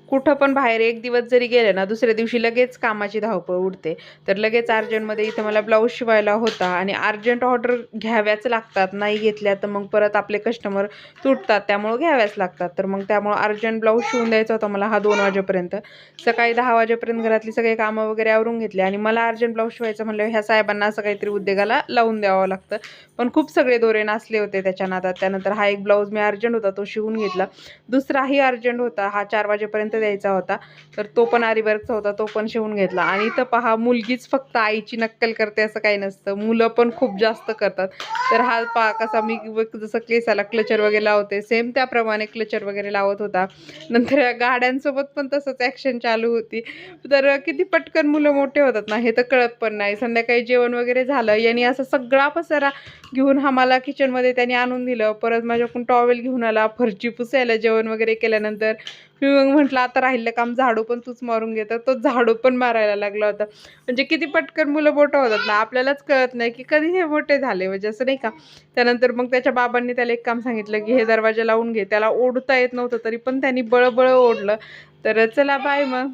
कुठं पण बाहेर एक दिवस जरी गेले ना, दुसऱ्या दिवशी लगेच कामाची धावपळ उडते. तर लगेच अर्जंटमध्ये इथं मला ब्लाऊज शिवायला होता आणि अर्जंट ऑर्डर घ्याव्याच लागतात. नाही घेतल्या तर मग परत आपले कस्टमर तुटतात, त्यामुळं घ्याव्याच लागतात. तर मग त्यामुळं अर्जंट ब्लाऊज शिवून द्यायचा होता मला हा 2 वाजेपर्यंत. सकाळी 10 वाजेपर्यंत घरातली सगळी कामं वगैरे आवरून घेतली आणि मला अर्जंट ब्लाऊज शिवायचं म्हणल्यावर ह्या साहेबांना असं काहीतरी उद्योगाला लावून द्यावं लागतं. पण खूप सगळे दोरे नासले होते त्याच्या नादात. त्यानंतर हा एक ब्लाऊज मी अर्जंट होता तो शिवून घेतला. दुसराही अर्जंट होता, हा 4 वाजेपर्यंत द्यायचा होता. तर तो पण आरीवर्कचा होता, तो पण शिवून घेतला. आणि इथं पहा, मुलगीच फक्त आईची नक्कल करते असं काही नसतं, मुलं पण खूप जास्त करतात. तर हा पहा कसा मी जसं केसाला क्लचर वगैरे लावते सेम त्याप्रमाणे क्लचर वगैरे लावत होता. नंतर या गाड्यांसोबत पण तसंच ॲक्शन चालू होती. तर किती पटकन मुलं मोठे होतात ना, हे तर कळत पण नाही. संध्याकाळी जेवण वगैरे झालं, यांनी असा सगळा पसारा घेऊन आम्हाला किचनमध्ये त्यांनी आणून दिलं. परत माझ्याकडून टॉवेल घेऊन आला, फरची पुसायला जेवण वगैरे केल्यानंतर. मी मग म्हटलं आता राहिलं काम झाडू पण तूच मारून घे. तर तो झाडू पण मारायला लागला होता. म्हणजे किती पटकन मुलं मोठं होतात ना, आपल्यालाच कळत नाही की कधी हे मोठे झाले, म्हणजे असं नाही का. त्यानंतर मग त्याच्या बाबांनी त्याला एक काम सांगितलं की हे दरवाजा लावून घे. त्याला ओढता येत नव्हतं, तरी पण त्यांनी बळबळ ओढलं. तर चला बाय मग.